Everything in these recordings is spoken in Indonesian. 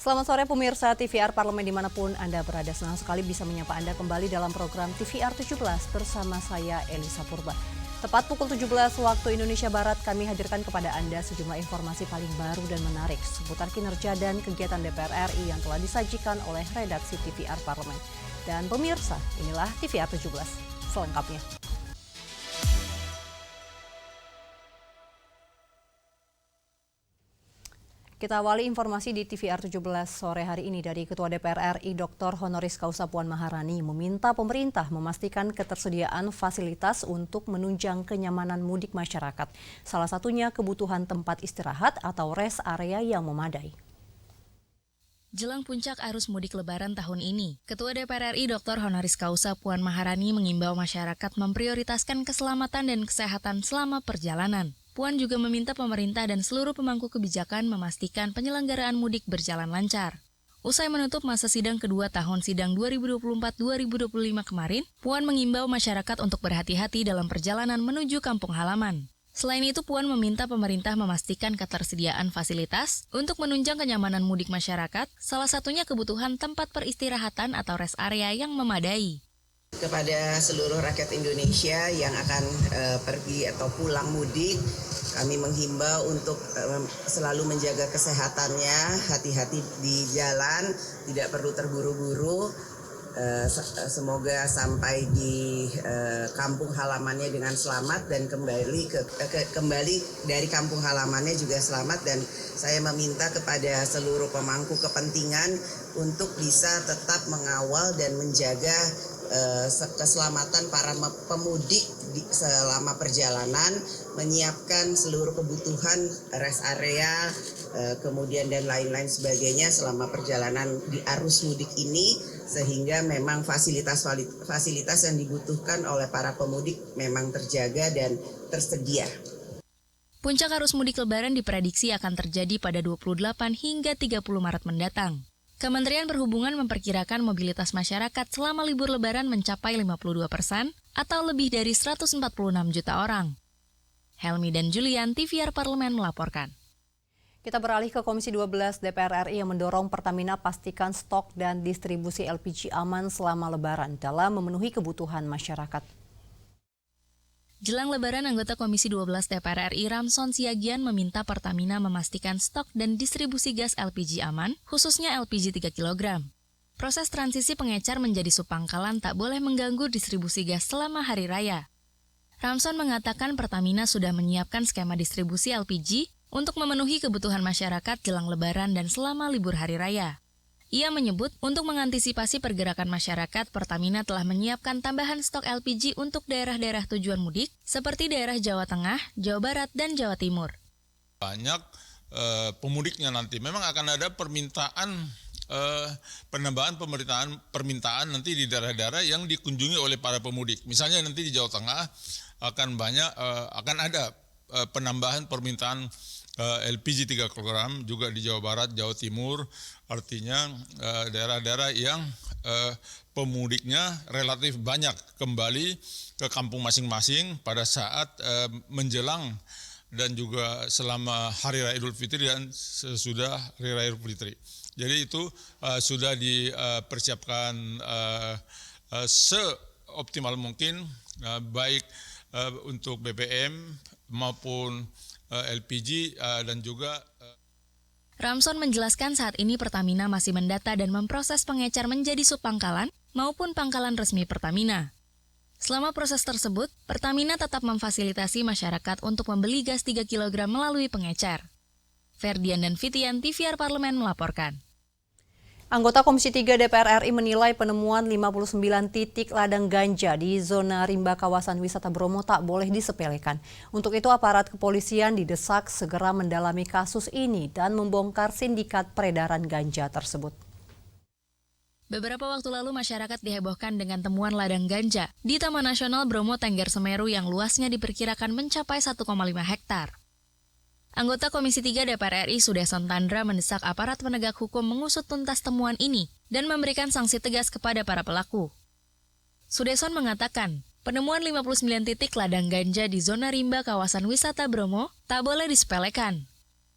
Selamat sore pemirsa TVR Parlemen dimanapun Anda berada. Senang sekali bisa menyapa Anda kembali dalam program TVR 17 bersama saya Elisa Purba. Tepat pukul 17 waktu Indonesia Barat kami hadirkan kepada Anda sejumlah informasi paling baru dan menarik seputar kinerja dan kegiatan DPR RI yang telah disajikan oleh redaksi TVR Parlemen. Dan pemirsa, inilah TVR 17 selengkapnya. Kita awali informasi di TVR 17 sore hari ini dari Ketua DPR RI Dr. Honoris Causa Puan Maharani meminta pemerintah memastikan ketersediaan fasilitas untuk menunjang kenyamanan mudik masyarakat. Salah satunya kebutuhan tempat istirahat atau rest area yang memadai. Jelang puncak arus mudik Lebaran tahun ini, Ketua DPR RI Dr. Honoris Causa Puan Maharani mengimbau masyarakat memprioritaskan keselamatan dan kesehatan selama perjalanan. Puan juga meminta pemerintah dan seluruh pemangku kebijakan memastikan penyelenggaraan mudik berjalan lancar. Usai menutup masa sidang kedua tahun sidang 2024-2025 kemarin, Puan mengimbau masyarakat untuk berhati-hati dalam perjalanan menuju kampung halaman. Selain itu, Puan meminta pemerintah memastikan ketersediaan fasilitas untuk menunjang kenyamanan mudik masyarakat, salah satunya kebutuhan tempat peristirahatan atau rest area yang memadai. Kepada seluruh rakyat Indonesia yang akan pergi atau pulang mudik, kami menghimbau untuk selalu menjaga kesehatannya, hati-hati di jalan, tidak perlu terburu-buru. Semoga sampai di kampung halamannya dengan selamat dan kembali dari kampung halamannya juga selamat. Dan saya meminta kepada seluruh pemangku kepentingan untuk bisa tetap mengawal dan menjaga keselamatan para pemudik selama perjalanan, menyiapkan seluruh kebutuhan rest area, kemudian dan lain-lain sebagainya selama perjalanan di arus mudik ini, sehingga memang fasilitas yang dibutuhkan oleh para pemudik memang terjaga dan tersedia. Puncak arus mudik Lebaran diprediksi akan terjadi pada 28 hingga 30 Maret mendatang. Kementerian Perhubungan memperkirakan mobilitas masyarakat selama libur Lebaran mencapai 52% atau lebih dari 146 juta orang. Helmi dan Julian, TVR Parlemen melaporkan. Kita beralih ke Komisi 12 DPR RI yang mendorong Pertamina pastikan stok dan distribusi LPG aman selama Lebaran dalam memenuhi kebutuhan masyarakat. Jelang Lebaran, anggota Komisi 12 DPR RI Ramson Siagian meminta Pertamina memastikan stok dan distribusi gas LPG aman, khususnya LPG 3 kg. Proses transisi pengecar menjadi subpangkalan tak boleh mengganggu distribusi gas selama hari raya. Ramson mengatakan Pertamina sudah menyiapkan skema distribusi LPG untuk memenuhi kebutuhan masyarakat jelang Lebaran dan selama libur hari raya. Ia menyebut, untuk mengantisipasi pergerakan masyarakat, Pertamina telah menyiapkan tambahan stok LPG untuk daerah-daerah tujuan mudik, seperti daerah Jawa Tengah, Jawa Barat, dan Jawa Timur. Banyak pemudiknya nanti, memang akan ada penambahan permintaan nanti di daerah-daerah yang dikunjungi oleh para pemudik. Misalnya nanti di Jawa Tengah akan ada penambahan permintaan LPG 3 kg, juga di Jawa Barat, Jawa Timur, artinya daerah-daerah yang pemudiknya relatif banyak kembali ke kampung masing-masing pada saat menjelang dan juga selama Hari Raya Idul Fitri dan sesudah Hari Raya Idul Fitri. Jadi itu sudah dipersiapkan seoptimal mungkin, baik untuk BBM maupun LPG dan juga Ramson menjelaskan saat ini Pertamina masih mendata dan memproses pengecar menjadi subpangkalan maupun pangkalan resmi Pertamina. Selama proses tersebut, Pertamina tetap memfasilitasi masyarakat untuk membeli gas 3 kg melalui pengecar. Ferdian dan Fitian, TVR Parlemen melaporkan. Anggota Komisi 3 DPR RI menilai penemuan 59 titik ladang ganja di zona rimba kawasan wisata Bromo tak boleh disepelekan. Untuk itu aparat kepolisian didesak segera mendalami kasus ini dan membongkar sindikat peredaran ganja tersebut. Beberapa waktu lalu masyarakat dihebohkan dengan temuan ladang ganja di Taman Nasional Bromo Tengger Semeru yang luasnya diperkirakan mencapai 1,5 hektar. Anggota Komisi 3 DPR RI Sudeson Tandra mendesak aparat penegak hukum mengusut tuntas temuan ini dan memberikan sanksi tegas kepada para pelaku. Sudeson mengatakan, penemuan 59 titik ladang ganja di zona rimba kawasan wisata Bromo tak boleh disepelekan.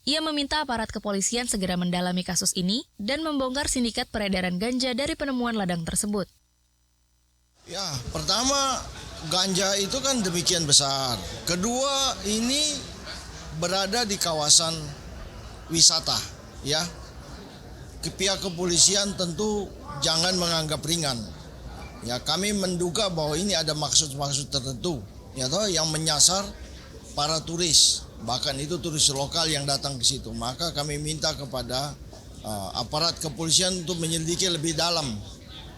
Ia meminta aparat kepolisian segera mendalami kasus ini dan membongkar sindikat peredaran ganja dari penemuan ladang tersebut. Ya, pertama ganja itu kan demikian besar. Kedua, ini berada di kawasan wisata, ya. Pihak kepolisian tentu jangan menganggap ringan. Ya, kami menduga bahwa ini ada maksud-maksud tertentu, ya toh, yang menyasar para turis. Bahkan itu turis lokal yang datang ke situ. Maka kami minta kepada aparat kepolisian untuk menyelidiki lebih dalam,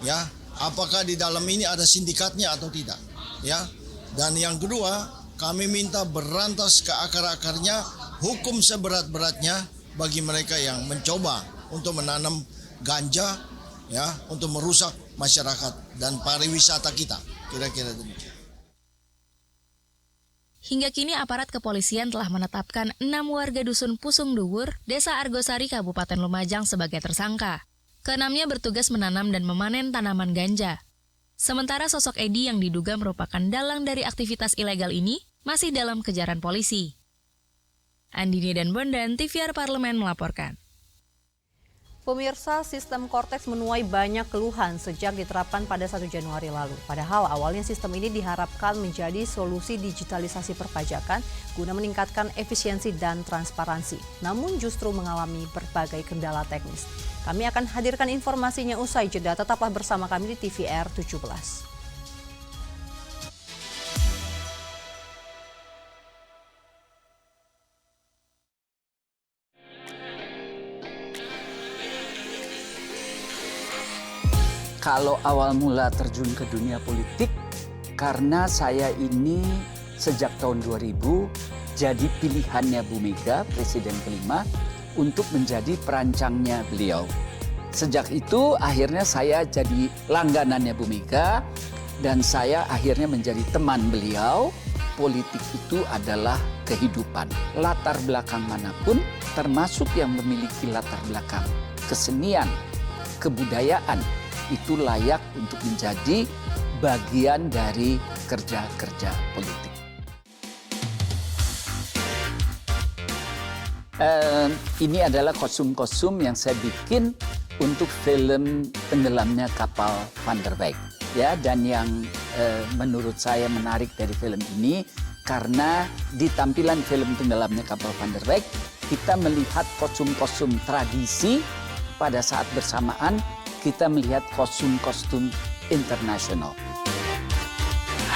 ya, apakah di dalam ini ada sindikatnya atau tidak, ya. Dan yang kedua, kami minta berantas ke akar-akarnya, hukum seberat-beratnya bagi mereka yang mencoba untuk menanam ganja, ya, untuk merusak masyarakat dan pariwisata kita. Kira-kira demikian. Hingga kini aparat kepolisian telah menetapkan 6 warga dusun Pusung Duwur, Desa Argosari, Kabupaten Lumajang sebagai tersangka. Keenamnya bertugas menanam dan memanen tanaman ganja. Sementara sosok Edi yang diduga merupakan dalang dari aktivitas ilegal ini masih dalam kejaran polisi. Andini dan Bondan, TVR Parlemen melaporkan. Pemirsa, sistem Kortex menuai banyak keluhan sejak diterapkan pada 1 Januari lalu. Padahal awalnya sistem ini diharapkan menjadi solusi digitalisasi perpajakan guna meningkatkan efisiensi dan transparansi. Namun justru mengalami berbagai kendala teknis. Kami akan hadirkan informasinya usai jeda. Tetaplah bersama kami di TVR 17. Kalau awal mula terjun ke dunia politik, karena saya ini sejak tahun 2000 jadi pilihannya Bu Mega, Presiden kelima, untuk menjadi perancangnya beliau. Sejak itu akhirnya saya jadi langganannya Bu Mega dan saya akhirnya menjadi teman beliau. Politik itu adalah kehidupan. Latar belakang manapun, termasuk yang memiliki latar belakang kesenian, kebudayaan, itu layak untuk menjadi bagian dari kerja-kerja politik. Ini adalah kostum-kostum yang saya bikin untuk film Tenggelamnya Kapal Van der Weyck. Ya, dan yang menurut saya menarik dari film ini karena di tampilan film Tenggelamnya Kapal Van der Weyck kita melihat kostum-kostum tradisi, pada saat bersamaan kita melihat kostum-kostum internasional.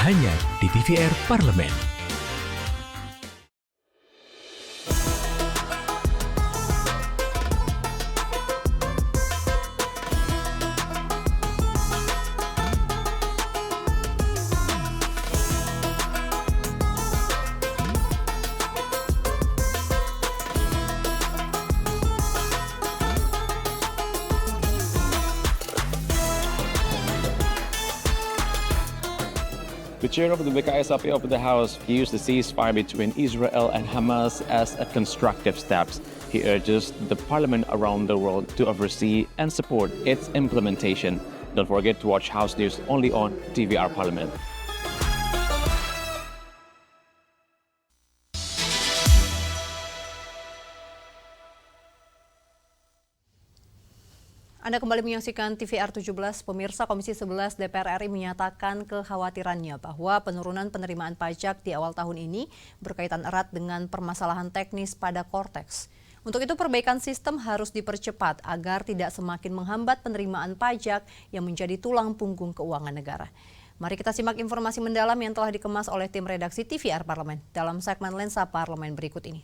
Hanya di TVR Parlemen. The chair of the BKSAP of the House views the ceasefire between Israel and Hamas as a constructive step. He urges the parliament around the world to oversee and support its implementation. Don't forget to watch House News only on TVR Parliament. Anda kembali menyaksikan TVR 17, pemirsa. Komisi 11 DPR RI menyatakan kekhawatirannya bahwa penurunan penerimaan pajak di awal tahun ini berkaitan erat dengan permasalahan teknis pada Kortex. Untuk itu perbaikan sistem harus dipercepat agar tidak semakin menghambat penerimaan pajak yang menjadi tulang punggung keuangan negara. Mari kita simak informasi mendalam yang telah dikemas oleh tim redaksi TVR Parlemen dalam segmen Lensa Parlemen berikut ini.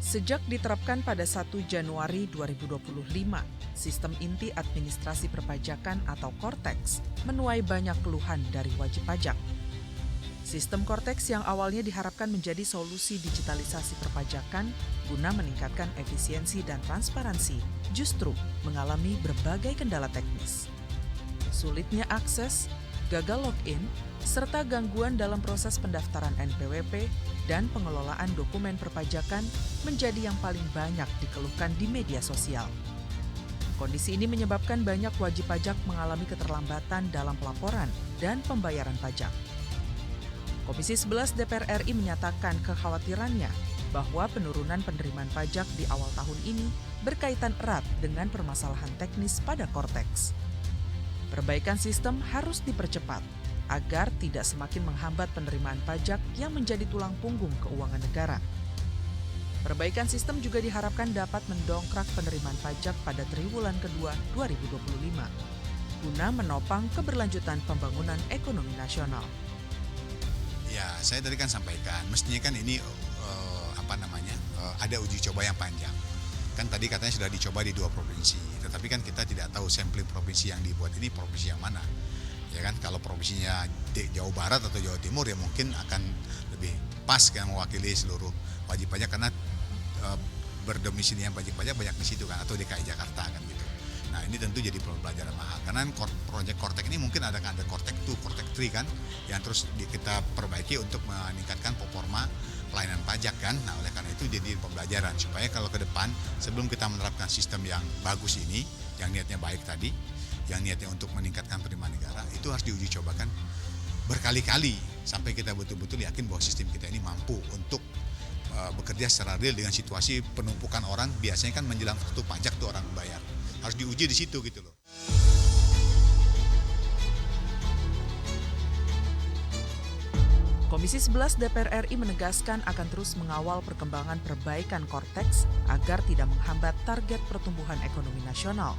Sejak diterapkan pada 1 Januari 2025, sistem inti administrasi perpajakan atau Kortex menuai banyak keluhan dari wajib pajak. Sistem Kortex yang awalnya diharapkan menjadi solusi digitalisasi perpajakan guna meningkatkan efisiensi dan transparansi, justru mengalami berbagai kendala teknis. Sulitnya akses, gagal login, serta gangguan dalam proses pendaftaran NPWP dan pengelolaan dokumen perpajakan menjadi yang paling banyak dikeluhkan di media sosial. Kondisi ini menyebabkan banyak wajib pajak mengalami keterlambatan dalam pelaporan dan pembayaran pajak. Komisi 11 DPR RI menyatakan kekhawatirannya bahwa penurunan penerimaan pajak di awal tahun ini berkaitan erat dengan permasalahan teknis pada Kortex. Perbaikan sistem harus dipercepat agar tidak semakin menghambat penerimaan pajak yang menjadi tulang punggung keuangan negara. Perbaikan sistem juga diharapkan dapat mendongkrak penerimaan pajak pada triwulan kedua 2025, guna menopang keberlanjutan pembangunan ekonomi nasional. Ya, saya tadi kan sampaikan, mestinya kan ini ada uji coba yang panjang. Kan tadi katanya sudah dicoba di 2 provinsi, tetapi kan kita tidak tahu sampling provinsi yang dibuat ini provinsi yang mana. Ya kan, kalau provinsinya Jawa Barat atau Jawa Timur ya mungkin akan lebih pas kan mewakili seluruh wajib pajak karena berdomisili yang wajib pajak banyak di situ kan, atau DKI Jakarta kan gitu. Nah ini tentu jadi pelajaran mahal karena proyek Kortex ini mungkin ada Kortex 2, Kortex 3 kan yang terus kita perbaiki untuk meningkatkan performa pelayanan pajak kan. Nah oleh karena itu jadi pembelajaran supaya kalau ke depan sebelum kita menerapkan sistem yang bagus ini, yang niatnya baik tadi, yang niatnya untuk meningkatkan penerimaan negara, itu harus diuji cobakan berkali-kali sampai kita betul-betul yakin bahwa sistem kita ini mampu untuk bekerja secara real dengan situasi penumpukan orang. Biasanya kan menjelang waktu pajak tuh orang bayar, harus diuji di situ gitu loh. Komisi 11 DPR RI menegaskan akan terus mengawal perkembangan perbaikan Kortex agar tidak menghambat target pertumbuhan ekonomi nasional.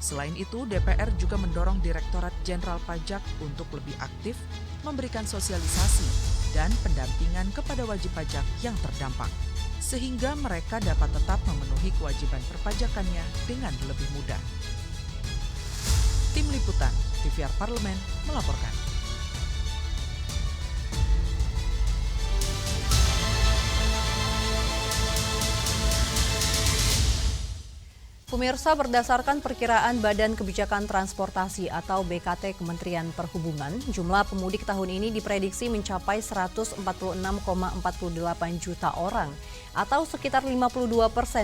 Selain itu, DPR juga mendorong Direktorat Jenderal Pajak untuk lebih aktif memberikan sosialisasi dan pendampingan kepada wajib pajak yang terdampak, sehingga mereka dapat tetap memenuhi kewajiban perpajakannya dengan lebih mudah. Tim Liputan TVR Parlemen melaporkan. Pemirsa, berdasarkan perkiraan Badan Kebijakan Transportasi atau BKT Kementerian Perhubungan, jumlah pemudik tahun ini diprediksi mencapai 146,48 juta orang atau sekitar 52%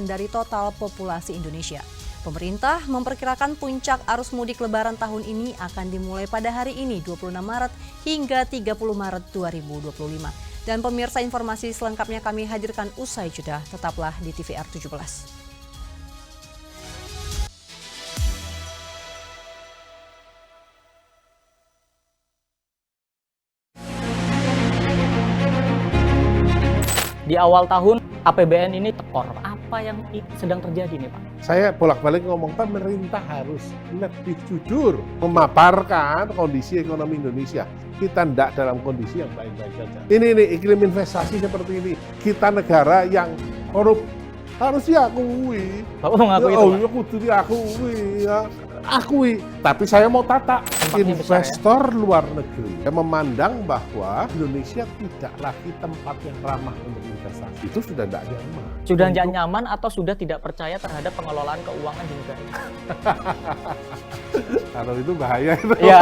dari total populasi Indonesia. Pemerintah memperkirakan puncak arus mudik Lebaran tahun ini akan dimulai pada hari ini 26 Maret hingga 30 Maret 2025. Dan pemirsa, informasi selengkapnya kami hadirkan usai jeda. Tetaplah di TVR 17. Di awal tahun APBN ini tekor. Apa yang sedang terjadi nih Pak? Saya bolak-balik ngomong pemerintah harus lebih jujur memaparkan kondisi ekonomi Indonesia. Kita tidak dalam kondisi yang baik-baik saja. Ini iklim investasi seperti ini. Kita negara yang korup, harus diakui. Bapak mengakui itu, Pak? Kudu diakui ya. Akui, tapi saya mau tata investor luar negeri yang memandang bahwa Indonesia tidak lagi tempat yang ramah untuk investasi. Itu sudah tidak nyaman. Sudah tidak nyaman atau sudah tidak percaya terhadap pengelolaan keuangan di negara? Kalau itu bahaya itu. Iya.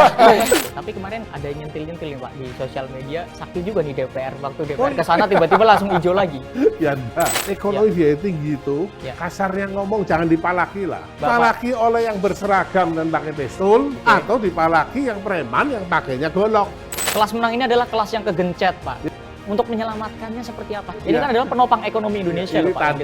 Tapi kemarin ada yang nyentil-nyentil nih Pak di sosial media, sakti juga di DPR. Waktu DPR ke sana tiba-tiba langsung hijau lagi. Ya enggak. Ekonomi biaya tinggi itu kasarnya ngomong jangan dipalaki lah. Dipalaki oleh yang berseragam dan pakai pistol atau dipalaki yang preman yang pakainya golok. Kelas menang ini adalah kelas yang kegencet Pak. Untuk menyelamatkannya seperti apa? Ini kan adalah penopang ekonomi Indonesia ini loh Pak.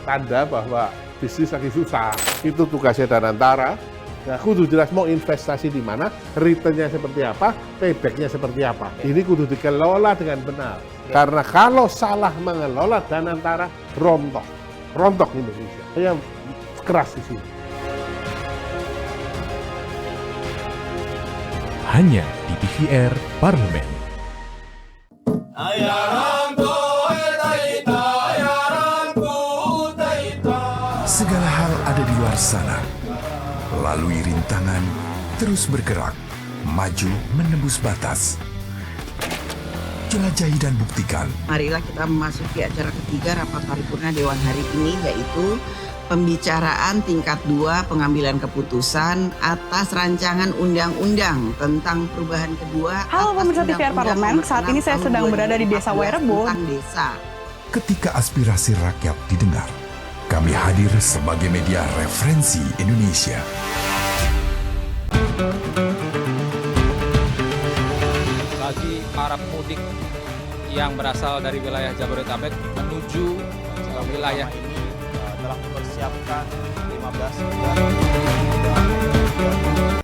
Tanda bahwa bisnis lagi susah. Itu tugasnya Danantara. Nah, kudu jelas mau investasi di mana, return-nya seperti apa, payback-nya seperti apa. Ini kudu dikelola dengan benar. Karena kalau salah mengelola Danantara, rontok Indonesia. Saya keras di sini. Hanya di TVR Parlemen. Segala hal ada di luar sana. Lalui rintangan, terus bergerak, maju menembus batas. Jelajahi dan buktikan. Marilah kita memasuki acara ketiga rapat paripurna Dewan hari ini, yaitu pembicaraan tingkat 2 pengambilan keputusan atas rancangan undang-undang tentang perubahan kedua. Halo pemirsa TVR Parlemen, saat ini saya sedang berada di Desa Wairebo. Ketika aspirasi rakyat didengar, Kami hadir sebagai media referensi Indonesia. Bagi para pemudik yang berasal dari wilayah Jabodetabek menuju wilayah ini telah mempersiapkan 15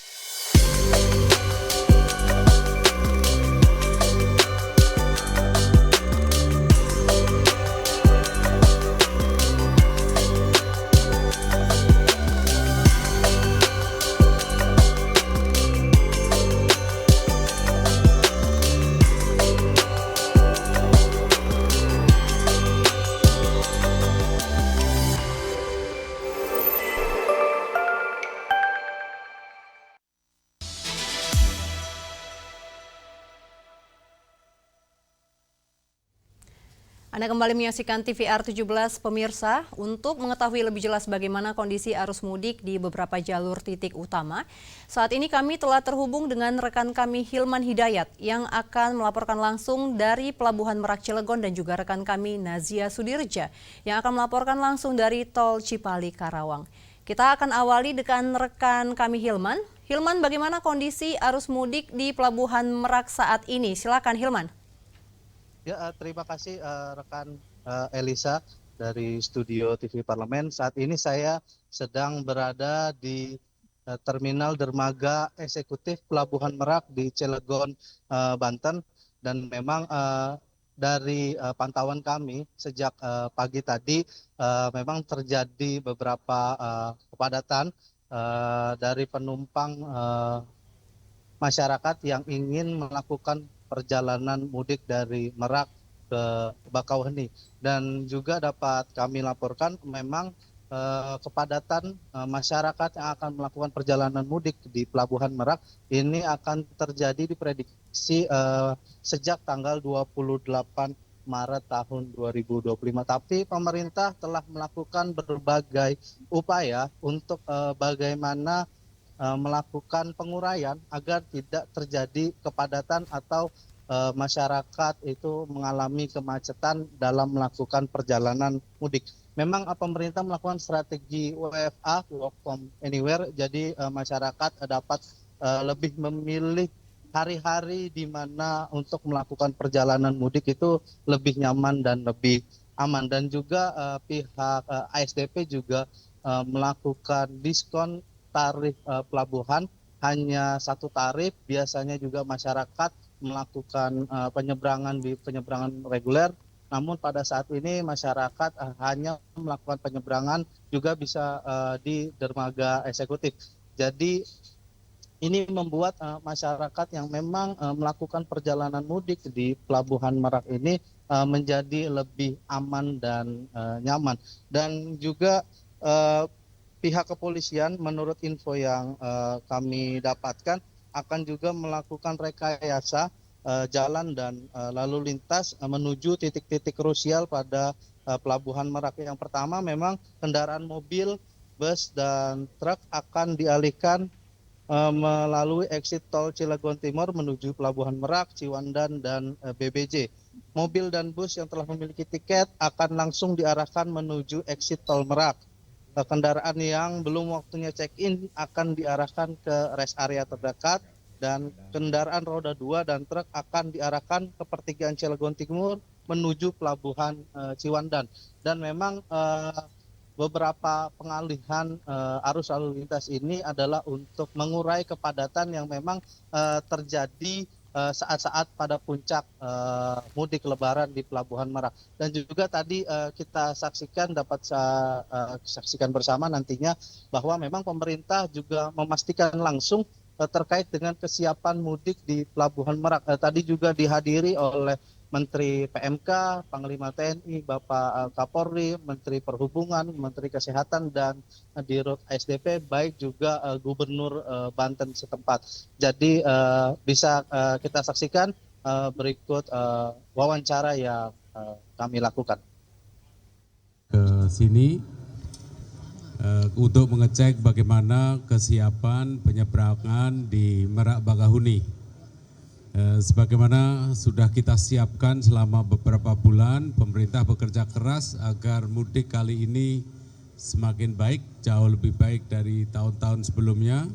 Anda kembali menyaksikan TVR 17 pemirsa. Untuk mengetahui lebih jelas bagaimana kondisi arus mudik di beberapa jalur titik utama, saat ini kami telah terhubung dengan rekan kami Hilman Hidayat yang akan melaporkan langsung dari Pelabuhan Merak Cilegon dan juga rekan kami Nazia Sudirja yang akan melaporkan langsung dari Tol Cipali Karawang. Kita akan awali dengan rekan kami Hilman. Hilman, bagaimana kondisi arus mudik di Pelabuhan Merak saat ini? Silakan Hilman. Ya, terima kasih rekan Elisa dari studio TV Parlemen. Saat ini saya sedang berada di Terminal Dermaga Eksekutif Pelabuhan Merak di Cilegon, Banten. Dan memang dari pantauan kami sejak pagi tadi memang terjadi beberapa kepadatan dari penumpang masyarakat yang ingin melakukan perjalanan mudik dari Merak ke Bakauheni. Dan juga dapat kami laporkan memang kepadatan masyarakat yang akan melakukan perjalanan mudik di Pelabuhan Merak ini akan terjadi diprediksi sejak tanggal 28 Maret tahun 2025. Tapi pemerintah telah melakukan berbagai upaya untuk bagaimana melakukan penguraian agar tidak terjadi kepadatan atau masyarakat itu mengalami kemacetan dalam melakukan perjalanan mudik. Memang pemerintah melakukan strategi WFA, Work from Anywhere, jadi masyarakat dapat lebih memilih hari-hari di mana untuk melakukan perjalanan mudik itu lebih nyaman dan lebih aman. Dan juga pihak ASDP juga melakukan diskon tarif pelabuhan hanya satu tarif. Biasanya juga masyarakat melakukan penyeberangan di penyeberangan reguler, namun pada saat ini masyarakat hanya melakukan penyeberangan juga bisa di dermaga eksekutif. Jadi ini membuat masyarakat yang memang melakukan perjalanan mudik di Pelabuhan Merak ini menjadi lebih aman dan nyaman. Dan juga pihak kepolisian menurut info yang kami dapatkan akan juga melakukan rekayasa jalan dan lalu lintas menuju titik-titik krusial pada Pelabuhan Merak. Yang pertama memang kendaraan mobil, bus dan truk akan dialihkan melalui exit tol Cilegon Timur menuju Pelabuhan Merak, Ciwandan dan BBJ. Mobil dan bus yang telah memiliki tiket akan langsung diarahkan menuju exit tol Merak. Kendaraan yang belum waktunya check-in akan diarahkan ke rest area terdekat, dan kendaraan roda 2 dan truk akan diarahkan ke pertigaan Cilegon Timur menuju Pelabuhan Ciwandan. Dan memang beberapa pengalihan arus lalu lintas ini adalah untuk mengurai kepadatan yang memang terjadi saat-saat pada puncak mudik lebaran di Pelabuhan Merak. Dan juga tadi kita dapat saksikan bersama nantinya bahwa memang pemerintah juga memastikan langsung terkait dengan kesiapan mudik di Pelabuhan Merak. Tadi juga dihadiri oleh Menteri PMK, Panglima TNI, Bapak Kapolri, Menteri Perhubungan, Menteri Kesehatan, dan Dirut SDP, baik juga Gubernur Banten setempat. Jadi bisa kita saksikan berikut wawancara yang kami lakukan. Ke sini untuk mengecek bagaimana kesiapan penyeberangan di Merak Bakauheni. Sebagaimana sudah kita siapkan selama beberapa bulan, pemerintah bekerja keras agar mudik kali ini semakin baik, jauh lebih baik dari tahun-tahun sebelumnya.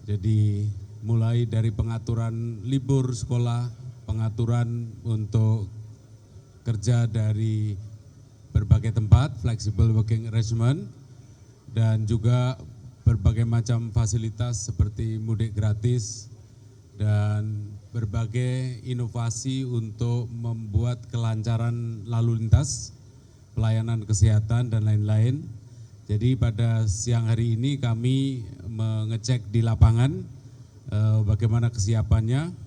Jadi mulai dari pengaturan libur sekolah, pengaturan untuk kerja dari berbagai tempat, flexible working arrangement, dan juga berbagai macam fasilitas seperti mudik gratis dan berbagai inovasi untuk membuat kelancaran lalu lintas, pelayanan kesehatan dan lain-lain. Jadi pada siang hari ini kami mengecek di lapangan bagaimana kesiapannya.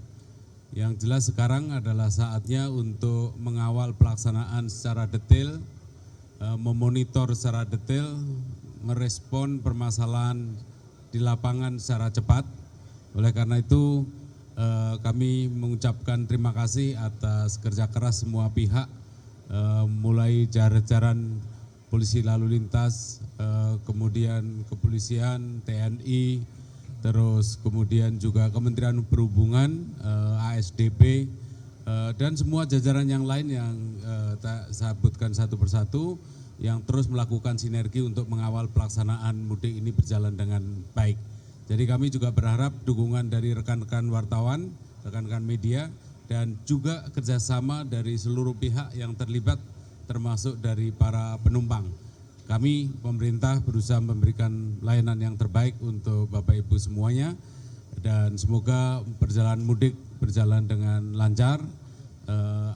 Yang jelas sekarang adalah saatnya untuk mengawal pelaksanaan secara detail, memonitor secara detail, merespon permasalahan di lapangan secara cepat. Oleh karena itu kami mengucapkan terima kasih atas kerja keras semua pihak, mulai jajaran polisi lalu lintas, kemudian kepolisian, TNI, terus kemudian juga Kementerian Perhubungan, ASDP, dan semua jajaran yang lain yang saya sebutkan satu persatu yang terus melakukan sinergi untuk mengawal pelaksanaan mudik ini berjalan dengan baik. Jadi kami juga berharap dukungan dari rekan-rekan wartawan, rekan-rekan media, dan juga kerjasama dari seluruh pihak yang terlibat termasuk dari para penumpang. Kami pemerintah berusaha memberikan layanan yang terbaik untuk Bapak Ibu semuanya dan semoga perjalanan mudik berjalan dengan lancar,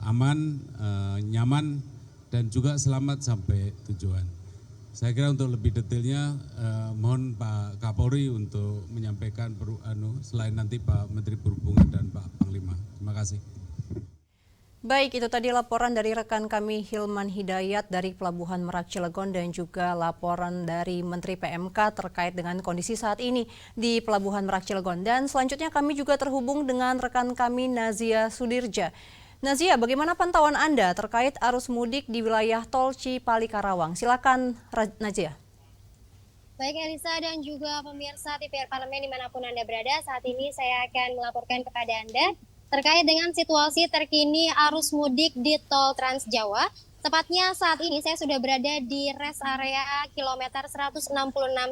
aman, nyaman, dan juga selamat sampai tujuan. Saya kira untuk lebih detailnya mohon Pak Kapolri untuk menyampaikan selain nanti Pak Menteri Perhubungan dan Pak Panglima. Terima kasih. Baik, itu tadi laporan dari rekan kami Hilman Hidayat dari Pelabuhan Merak Cilegon dan juga laporan dari Menteri PMK terkait dengan kondisi saat ini di Pelabuhan Merak Cilegon. Dan selanjutnya kami juga terhubung dengan rekan kami Nazia Sudirja. Nazia, bagaimana pantauan Anda terkait arus mudik di wilayah Tol Cipali Karawang? Silakan Nazia. Baik Elisa dan juga pemirsa TVR Parlemen dimanapun Anda berada, saat ini saya akan melaporkan kepada Anda terkait dengan situasi terkini arus mudik di Tol Trans Jawa. Tepatnya saat ini saya sudah berada di rest area kilometer 166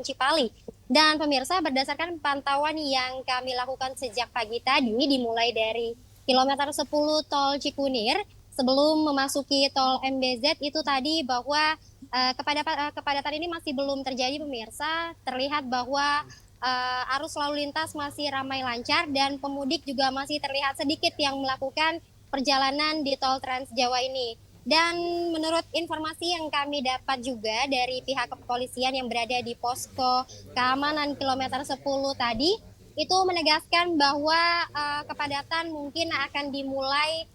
Cipali. Dan pemirsa, berdasarkan pantauan yang kami lakukan sejak pagi tadi, dimulai dari kilometer 10 Tol Cikunir sebelum memasuki Tol MBZ itu tadi bahwa kepadatan ini masih belum terjadi pemirsa. Terlihat bahwa arus lalu lintas masih ramai lancar dan pemudik juga masih terlihat sedikit yang melakukan perjalanan di Tol Trans Jawa ini. Dan menurut informasi yang kami dapat juga dari pihak kepolisian yang berada di posko keamanan kilometer 10 tadi, itu menegaskan bahwa kepadatan mungkin akan dimulai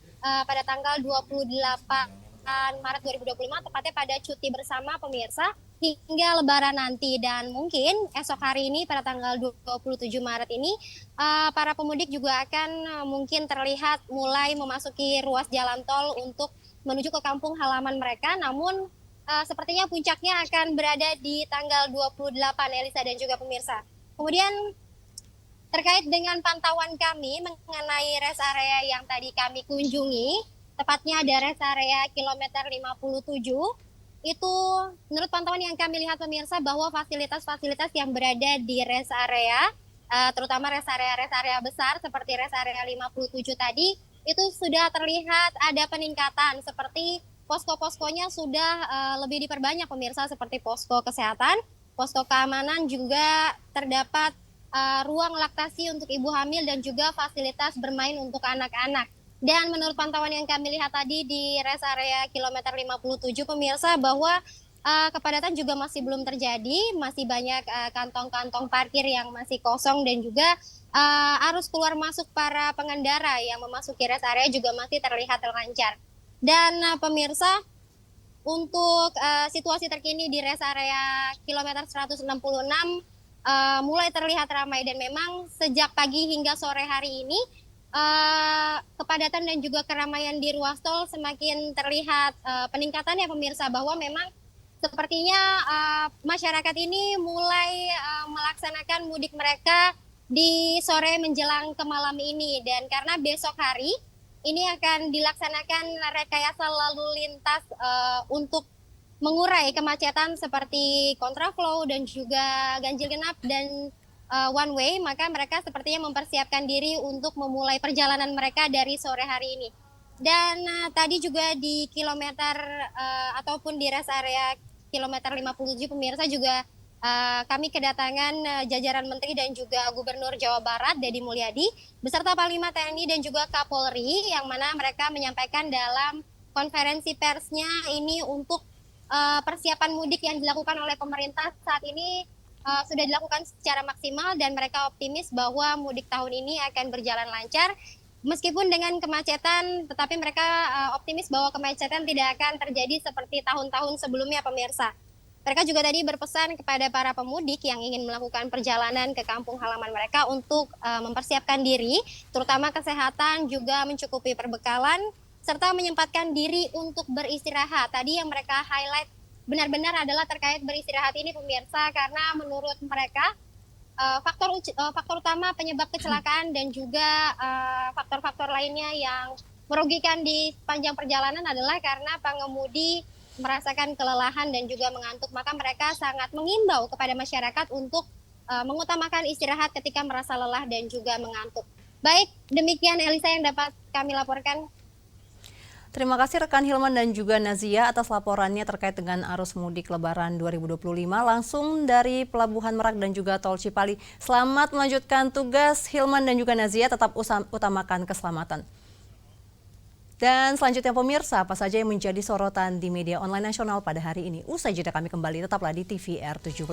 pada tanggal 28 Maret 2025, tepatnya pada cuti bersama pemirsa, hingga Lebaran nanti. Dan mungkin esok hari ini pada tanggal 27 Maret ini, para pemudik juga akan mungkin terlihat mulai memasuki ruas jalan tol untuk menuju ke kampung halaman mereka. Namun sepertinya puncaknya akan berada di tanggal 28, Elisa dan juga pemirsa. Kemudian terkait dengan pantauan kami mengenai rest area yang tadi kami kunjungi, tepatnya ada rest area kilometer 57, itu menurut pantauan yang kami lihat pemirsa bahwa fasilitas-fasilitas yang berada di rest area, terutama rest area besar seperti rest area 57 tadi, itu sudah terlihat ada peningkatan seperti posko-poskonya sudah lebih diperbanyak pemirsa, seperti posko kesehatan, posko keamanan, juga terdapat ruang laktasi untuk ibu hamil dan juga fasilitas bermain untuk anak-anak. Dan menurut pantauan yang kami lihat tadi di rest area kilometer 57 pemirsa bahwa kepadatan juga masih belum terjadi, masih banyak kantong-kantong parkir yang masih kosong dan juga arus keluar masuk para pengendara yang memasuki rest area juga masih terlihat lancar. Dan pemirsa, untuk situasi terkini di rest area kilometer 166 mulai terlihat ramai dan memang sejak pagi hingga sore hari ini kepadatan dan juga keramaian di ruas tol semakin terlihat peningkatannya pemirsa, bahwa memang sepertinya masyarakat ini mulai melaksanakan mudik mereka di sore menjelang ke malam ini. Dan karena besok hari ini akan dilaksanakan rekayasa lalu lintas untuk mengurai kemacetan seperti kontraflow dan juga ganjil genap dan one way, maka mereka sepertinya mempersiapkan diri untuk memulai perjalanan mereka dari sore hari ini. Dan tadi juga di kilometer ataupun di rest area kilometer 57 pemirsa juga kami kedatangan jajaran Menteri dan juga Gubernur Jawa Barat Deddy Mulyadi beserta Panglima TNI dan juga Kapolri, yang mana mereka menyampaikan dalam konferensi persnya ini untuk persiapan mudik yang dilakukan oleh pemerintah saat ini sudah dilakukan secara maksimal dan mereka optimis bahwa mudik tahun ini akan berjalan lancar. Meskipun dengan kemacetan, tetapi mereka optimis bahwa kemacetan tidak akan terjadi seperti tahun-tahun sebelumnya, pemirsa. Mereka juga tadi berpesan kepada para pemudik yang ingin melakukan perjalanan ke kampung halaman mereka untuk mempersiapkan diri, terutama kesehatan, juga mencukupi perbekalan, serta menyempatkan diri untuk beristirahat. Tadi yang mereka highlight benar-benar adalah terkait beristirahat ini, pemirsa, karena menurut mereka faktor utama penyebab kecelakaan dan juga faktor-faktor lainnya yang merugikan di sepanjang perjalanan adalah karena pengemudi merasakan kelelahan dan juga mengantuk. Maka mereka sangat mengimbau kepada masyarakat untuk mengutamakan istirahat ketika merasa lelah dan juga mengantuk. Baik, demikian Elisa yang dapat kami laporkan. Terima kasih rekan Hilman dan juga Nazia atas laporannya terkait dengan arus mudik Lebaran 2025 langsung dari Pelabuhan Merak dan juga Tol Cipali. Selamat melanjutkan tugas Hilman dan juga Nazia, tetap utamakan keselamatan. Dan selanjutnya pemirsa, apa saja yang menjadi sorotan di media online nasional pada hari ini? Usai jeda kami kembali, tetaplah di TVR 17.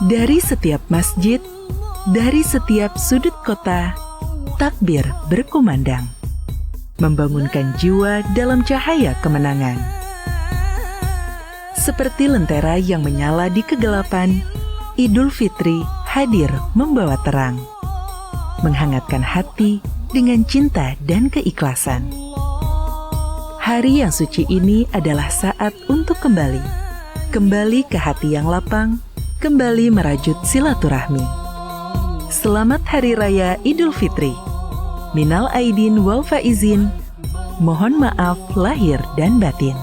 Dari setiap masjid, dari setiap sudut kota, takbir berkumandang, membangunkan jiwa dalam cahaya kemenangan. Seperti lentera yang menyala di kegelapan, Idul Fitri hadir membawa terang, menghangatkan hati dengan cinta dan keikhlasan. Hari yang suci ini adalah saat untuk kembali ke hati yang lapang, kembali merajut silaturahmi. Selamat Hari Raya Idul Fitri. Minal aidin wal faizin. Mohon maaf lahir dan batin.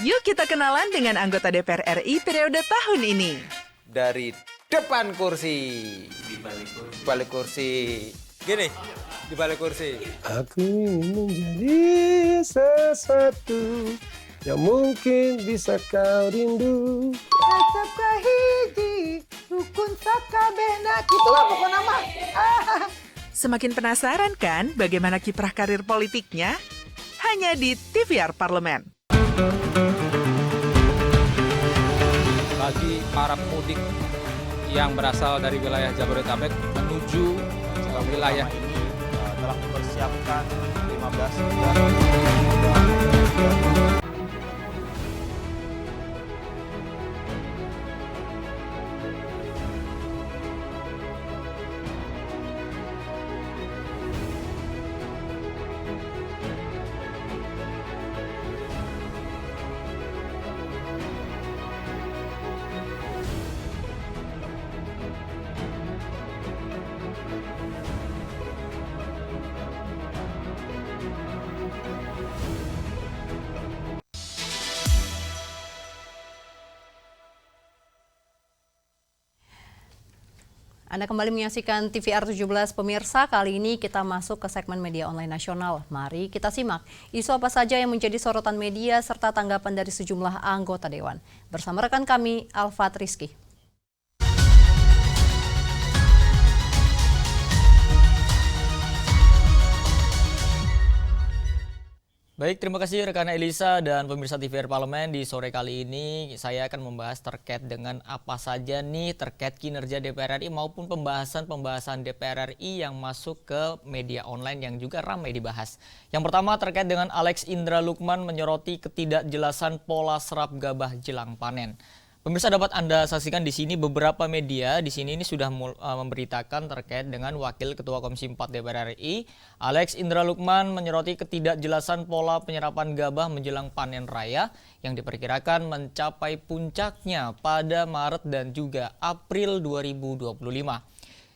Yuk kita kenalan dengan anggota DPR RI periode tahun ini. Dari depan kursi. Di balik kursi. Gini, di balik kursi. Aku ingin menjadi sesuatu yang mungkin bisa kau rindu. Acap kahiji, rukun sakabehna. Itulah pokok nama. Semakin penasaran kan bagaimana kiprah karir politiknya? Hanya di TVR Parlemen. Bagi para pemudik yang berasal dari wilayah Jabodetabek menuju wilayah ini telah mempersiapkan 15 Anda kembali menyaksikan TVR 17 pemirsa. Kali ini kita masuk ke segmen media online nasional. Mari kita simak isu apa saja yang menjadi sorotan media serta tanggapan dari sejumlah anggota Dewan. Bersama rekan kami, Alfat Rizky. Baik, terima kasih rekan Elisa dan pemirsa TVR Parlemen. Di sore kali ini saya akan membahas terkait dengan apa saja nih terkait kinerja DPR RI maupun pembahasan DPR RI yang masuk ke media online yang juga ramai dibahas. Yang pertama terkait dengan Alex Indra Lukman menyoroti ketidakjelasan pola serap gabah jelang panen. Pemirsa, dapat Anda saksikan di sini beberapa media di sini ini sudah memberitakan terkait dengan Wakil Ketua Komisi 4 DPR RI, Alex Indra Lukman, menyoroti ketidakjelasan pola penyerapan gabah menjelang panen raya yang diperkirakan mencapai puncaknya pada Maret dan juga April 2025.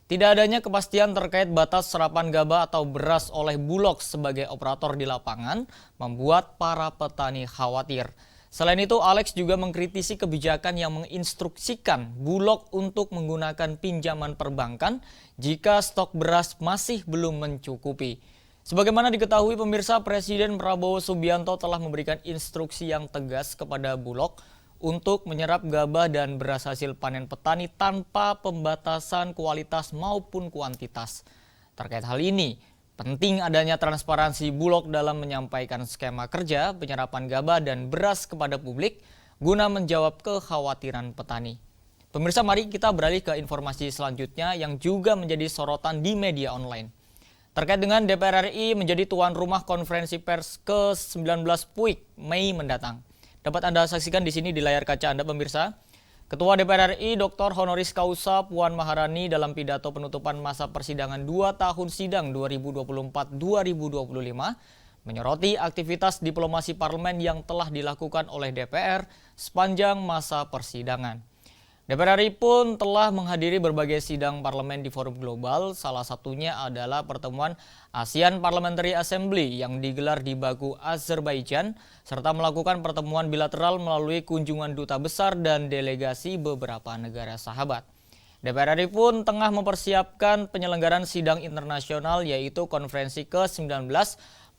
Tidak adanya kepastian terkait batas serapan gabah atau beras oleh Bulog sebagai operator di lapangan membuat para petani khawatir. Selain itu, Alex juga mengkritisi kebijakan yang menginstruksikan Bulog untuk menggunakan pinjaman perbankan jika stok beras masih belum mencukupi. Sebagaimana diketahui pemirsa, Presiden Prabowo Subianto telah memberikan instruksi yang tegas kepada Bulog untuk menyerap gabah dan beras hasil panen petani tanpa pembatasan kualitas maupun kuantitas. Terkait hal ini, penting adanya transparansi Bulog dalam menyampaikan skema kerja penyerapan gabah dan beras kepada publik guna menjawab kekhawatiran petani. Pemirsa, mari kita beralih ke informasi selanjutnya yang juga menjadi sorotan di media online. Terkait dengan DPR RI menjadi tuan rumah konferensi pers ke-19 PUIK Mei mendatang. Dapat Anda saksikan di sini di layar kaca Anda pemirsa. Ketua DPR RI Dr. Honoris Causa Puan Maharani dalam pidato penutupan masa persidangan 2 tahun sidang 2024-2025 menyoroti aktivitas diplomasi parlemen yang telah dilakukan oleh DPR sepanjang masa persidangan. DPR RI pun telah menghadiri berbagai sidang parlemen di forum global, salah satunya adalah pertemuan ASEAN Parliamentary Assembly yang digelar di Baku, Azerbaijan, serta melakukan pertemuan bilateral melalui kunjungan duta besar dan delegasi beberapa negara sahabat. DPR RI pun tengah mempersiapkan penyelenggaraan sidang internasional yaitu konferensi ke-19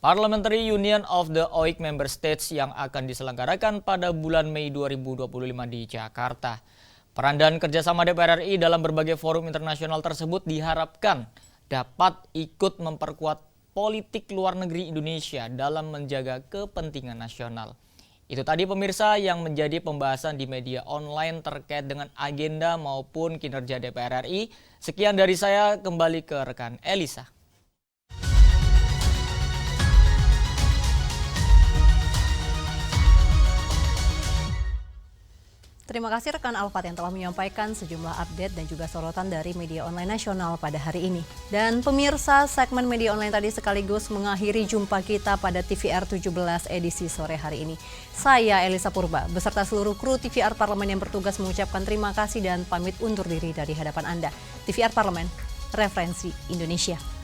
Parliamentary Union of the OIC Member States yang akan diselenggarakan pada bulan Mei 2025 di Jakarta. Peran dan kerjasama DPR RI dalam berbagai forum internasional tersebut diharapkan dapat ikut memperkuat politik luar negeri Indonesia dalam menjaga kepentingan nasional. Itu tadi pemirsa yang menjadi pembahasan di media online terkait dengan agenda maupun kinerja DPR RI. Sekian dari saya, kembali ke rekan Elisa. Terima kasih rekan Alfat yang telah menyampaikan sejumlah update dan juga sorotan dari media online nasional pada hari ini. Dan pemirsa, segmen media online tadi sekaligus mengakhiri jumpa kita pada TVR 17 edisi sore hari ini. Saya Elisa Purba beserta seluruh kru TVR Parlemen yang bertugas mengucapkan terima kasih dan pamit undur diri dari hadapan Anda. TVR Parlemen, referensi Indonesia.